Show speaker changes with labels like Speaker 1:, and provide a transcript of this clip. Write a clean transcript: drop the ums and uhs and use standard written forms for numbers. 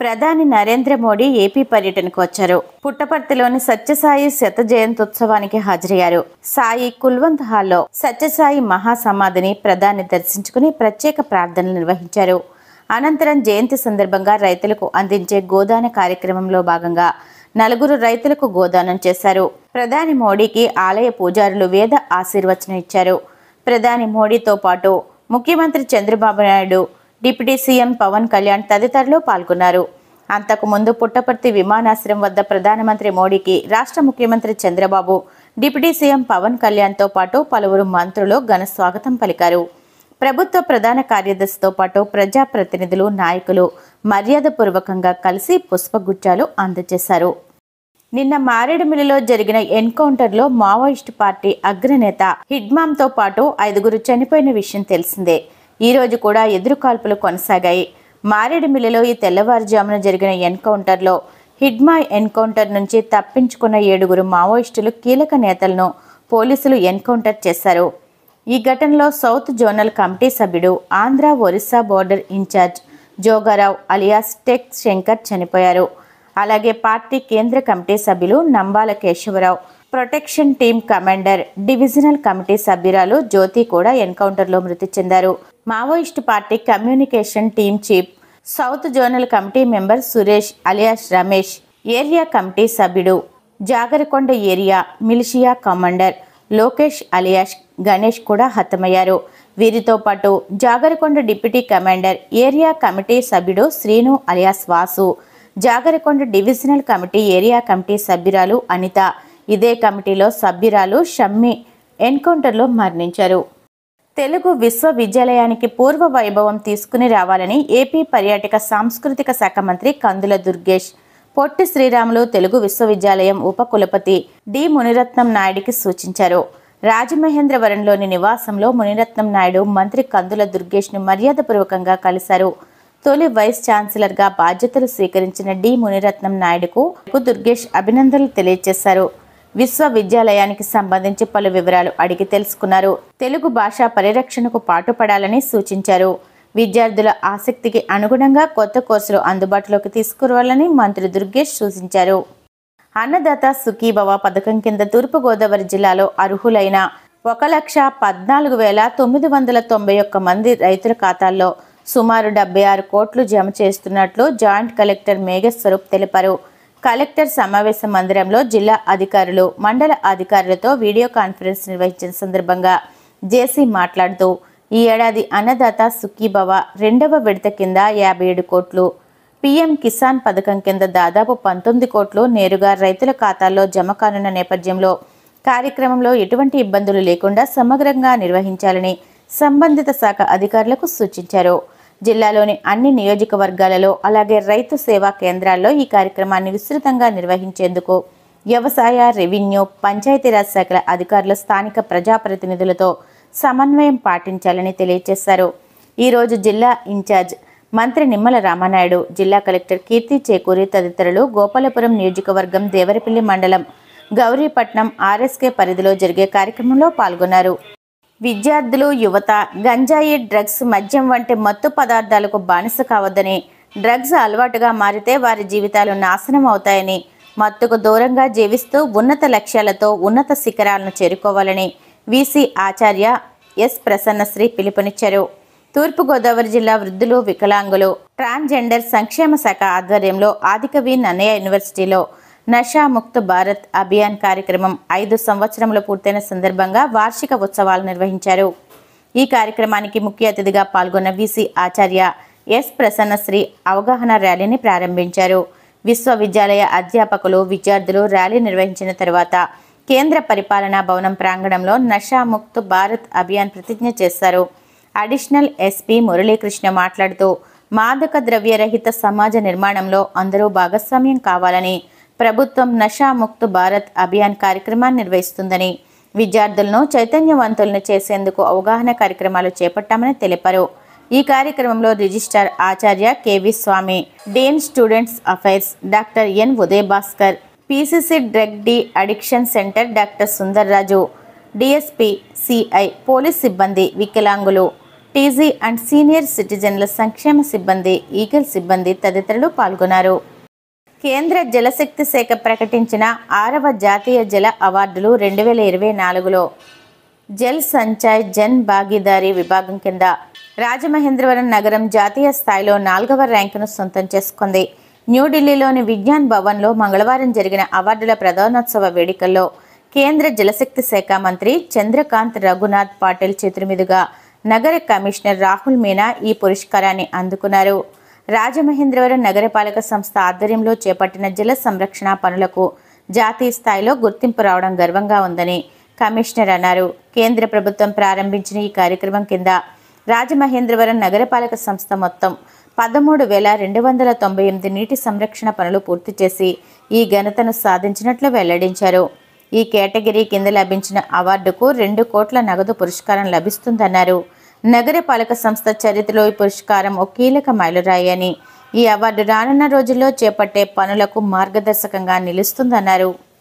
Speaker 1: ప్రధాని నరేంద్ర మోడీ ఏపీ పర్యటనకు వచ్చారు. పుట్టపర్తిలోని సత్యసాయి శత జయంత్యుత్సవానికి హాజరయ్యారు. సాయి కుల్వంత్ హాల్లో సత్యసాయి మహాసమాధిని ప్రధాని దర్శించుకుని ప్రత్యేక ప్రార్థనలు నిర్వహించారు. అనంతరం జయంతి సందర్భంగా రైతులకు అందించే గోదాన కార్యక్రమంలో భాగంగా 4 రైతులకు గోదానం చేశారు. ప్రధాని మోడీకి ఆలయ పూజారులు వేద ఆశీర్వచనం ఇచ్చారు. ప్రధాని మోడీతో పాటు ముఖ్యమంత్రి చంద్రబాబు నాయుడు, డిప్యూటీ సీఎం పవన్ కళ్యాణ్ తదితరులు పాల్గొన్నారు. అంతకుముందు పుట్టపర్తి విమానాశ్రయం వద్ద ప్రధానమంత్రి మోడీకి రాష్ట్ర ముఖ్యమంత్రి చంద్రబాబు, డిప్యూటీ సీఎం పవన్ కళ్యాణ్తో పాటు పలువురు మంత్రులు ఘన స్వాగతం పలికారు. ప్రభుత్వ ప్రధాన కార్యదర్శితో పాటు ప్రజాప్రతినిధులు, నాయకులు మర్యాదపూర్వకంగా కలిసి పుష్పగుచ్చాలు అందజేశారు. నిన్న మారేడుమిల్లిలో జరిగిన ఎన్కౌంటర్లో మావోయిస్టు పార్టీ అగ్రనేత హిడ్మామ్తో పాటు 5 చనిపోయిన విషయం తెలిసిందే. ఈ రోజు కూడా ఎదురుకాల్పులు కొనసాగాయి. మారేడుమిల్లిలో ఈ తెల్లవారుజామున జరిగిన ఎన్కౌంటర్లో హిడ్మా ఎన్కౌంటర్ నుంచి తప్పించుకున్న 7 మావోయిస్టులు కీలక నేతలను పోలీసులు ఎన్కౌంటర్ చేశారు. ఈ ఘటనలో సౌత్ జోనల్ కమిటీ సభ్యుడు, Andhra Orissa border incharge Jogarao alias tech Shankar చనిపోయారు. అలాగే పార్టీ కేంద్ర కమిటీ సభ్యులు Nambala Keshavarao, protection team commander, divisional committee సభ్యురాలు జ్యోతి కూడా ఎన్కౌంటర్లో మృతి చెందారు. Maoist party communication team chief, south zonal committee member Suresh alias Ramesh, area committee సభ్యుడు, Jagarikonda area militia commander Lokesh alias Ganesh కూడా హతమయ్యారు. వీరితో పాటు Jagarikonda deputy commander, area committee సభ్యుడు Srinu alias Vasu, Jagarikonda divisional committee area committee సభ్యురాలు అనిత, ఇదే కమిటీలో సభ్యురాలు షమ్మి ఎన్కౌంటర్లో మరణించారు. తెలుగు విశ్వవిద్యాలయానికి పూర్వ వైభవం తీసుకుని రావాలని ఏపీ పర్యాటక సాంస్కృతిక శాఖ మంత్రి కందుల దుర్గేష్ పొట్టి శ్రీరాములు తెలుగు విశ్వవిద్యాలయం ఉపకులపతి డి మునిరత్నం నాయుడికి సూచించారు. రాజమహేంద్రవరంలోని నివాసంలో మునిరత్నం నాయుడు మంత్రి కందుల దుర్గేష్ను మర్యాదపూర్వకంగా కలిశారు. తొలి వైస్ ఛాన్సలర్గా బాధ్యతలు స్వీకరించిన డి మునిరత్నం నాయుడుకు దుర్గేష్ అభినందనలు తెలియజేశారు. విశ్వవిద్యాలయానికి సంబంధించి పలు వివరాలు అడిగి తెలుసుకున్నారు. తెలుగు భాషా పరిరక్షణకు పాటుపడాలని సూచించారు. విద్యార్థుల ఆసక్తికి అనుగుణంగా కొత్త కోర్సులు అందుబాటులోకి తీసుకురావాలని మంత్రి దుర్గేష్ సూచించారు. అన్నదాత సుఖీభవ పథకం కింద తూర్పుగోదావరి జిల్లాలో అర్హులైన 1,14,991 మంది రైతుల ఖాతాల్లో సుమారు 76 కోట్లు జమ చేస్తున్నట్లు జాయింట్ కలెక్టర్ మేఘస్వరూప్ తెలిపారు. కలెక్టర్ సమావేశ మందిరంలో జిల్లా అధికారులు, మండల అధికారులతో వీడియో కాన్ఫరెన్స్ నిర్వహించిన సందర్భంగా జేసీ మాట్లాడుతూ, ఈ ఏడాది అన్నదాత సుఖీభవ 2వ విడత కింద 57 కోట్లు, పీఎం కిసాన్ పథకం కింద దాదాపు 19 కోట్లు నేరుగా రైతుల ఖాతాల్లో జమ కానున్న నేపథ్యంలో కార్యక్రమంలో ఎటువంటి ఇబ్బందులు లేకుండా సమగ్రంగా నిర్వహించాలని సంబంధిత శాఖ అధికారులకు సూచించారు. జిల్లాలోని అన్ని నియోజకవర్గాలలో అలాగే రైతు సేవా కేంద్రాల్లో ఈ కార్యక్రమాన్ని విస్తృతంగా నిర్వహించేందుకు వ్యవసాయ, రెవెన్యూ, పంచాయతీరాజ్ శాఖల అధికారులు స్థానిక ప్రజాప్రతినిధులతో సమన్వయం పాటించాలని తెలియజేశారు. ఈరోజు జిల్లా ఇన్ఛార్జ్ మంత్రి నిమ్మల రామానాయుడు, జిల్లా కలెక్టర్ కీర్తి చేకూరి తదితరులు గోపాలపురం నియోజకవర్గం దేవరపల్లి మండలం గౌరీపట్నం ఆర్ఎస్కే పరిధిలో జరిగే కార్యక్రమంలో పాల్గొన్నారు. విద్యార్థులు, యువత గంజాయి, డ్రగ్స్, మద్యం వంటి మత్తు పదార్థాలకు బానిస కావద్దని, డ్రగ్స్ అలవాటుగా మారితే వారి జీవితాలు నాశనం అవుతాయని, మత్తుకు దూరంగా జీవిస్తూ ఉన్నత లక్ష్యాలతో ఉన్నత శిఖరాలను చేరుకోవాలని వీసీ ఆచార్య ఎస్ ప్రసన్నశ్రీ పిలుపునిచ్చారు. తూర్పుగోదావరి జిల్లా వృద్ధులు, వికలాంగులు, ట్రాన్స్జెండర్ సంక్షేమ శాఖ ఆధ్వర్యంలో ఆదికవి నన్నయ్య యూనివర్సిటీలో నషాముక్త్ భారత్ అభియాన్ కార్యక్రమం 5 సంవత్సరములు పూర్తయిన సందర్భంగా వార్షిక ఉత్సవాలు నిర్వహించారు. ఈ కార్యక్రమానికి ముఖ్య అతిథిగా పాల్గొన్న వీసీ ఆచార్య ఎస్ ప్రసన్నశ్రీ అవగాహన ర్యాలీని ప్రారంభించారు. విశ్వవిద్యాలయ అధ్యాపకులు, విద్యార్థులు ర్యాలీ నిర్వహించిన తర్వాత కేంద్ర పరిపాలనా భవనం ప్రాంగణంలో నషాముక్త్ భారత్ అభియాన్ ప్రతిజ్ఞ చేశారు. అడిషనల్ ఎస్పీ మురళీకృష్ణ మాట్లాడుతూ, మాదక ద్రవ్య రహిత సమాజ నిర్మాణంలో అందరూ భాగస్వామ్యం కావాలని, ప్రభుత్వం నషాముక్త్ భారత్ అభియాన్ కార్యక్రమాన్ని నిర్వహిస్తుందని, విద్యార్థులను చైతన్యవంతులను చేసేందుకు అవగాహన కార్యక్రమాలు చేపట్టామని తెలిపారు. ఈ కార్యక్రమంలో రిజిస్ట్రార్ ఆచార్య KV Swamy, dean students affairs doctor N Uday Bhaskar, PCC drug de addiction centre doctor Sundarraju, DSP, CI, police సిబ్బంది, వికలాంగులు, టీజీ అండ్ సీనియర్ సిటిజన్ల సంక్షేమ సిబ్బంది, ఈగల్ సిబ్బంది తదితరులు పాల్గొన్నారు. కేంద్ర జలశక్తి శాఖ ప్రకటించిన 6వ జాతీయ జల అవార్డులు 2024లో జల్ సంచయ్ జన్ భాగీదారీ విభాగం కింద రాజమహేంద్రవరం నగరం జాతీయ స్థాయిలో 4వ ర్యాంకును సొంతం చేసుకుంది. న్యూఢిల్లీలోని విజ్ఞాన్ భవన్లో మంగళవారం జరిగిన అవార్డుల ప్రదానోత్సవ వేడుకల్లో కేంద్ర జలశక్తి శాఖ మంత్రి చంద్రకాంత్ రఘునాథ్ పాటిల్ చేతుల మీదుగా నగర కమిషనర్ రాహుల్ మీనా ఈ పురస్కారాన్ని అందుకున్నారు. రాజమహేంద్రవరం నగరపాలక సంస్థ ఆధ్వర్యంలో చేపట్టిన జల సంరక్షణ పనులకు జాతీయ స్థాయిలో గుర్తింపు రావడం గర్వంగా ఉందని కమిషనర్ అన్నారు. కేంద్ర ప్రభుత్వం ప్రారంభించిన ఈ కార్యక్రమం కింద రాజమహేంద్రవరం నగరపాలక సంస్థ మొత్తం 13,298 నీటి సంరక్షణ పనులు పూర్తి చేసి ఈ ఘనతను సాధించినట్లు వెల్లడించారు. ఈ కేటగిరీ కింద లభించిన అవార్డుకు 2 కోట్ల నగదు పురస్కారం లభిస్తుందన్నారు. నగరపాలక సంస్థ చరిత్రలో ఈ పురస్కారం ఒక కీలక మైలురాయి అని, ఈ అవార్డు రానున్న రోజుల్లో చేపట్టే పనులకు మార్గదర్శకంగా నిలుస్తుందన్నారు.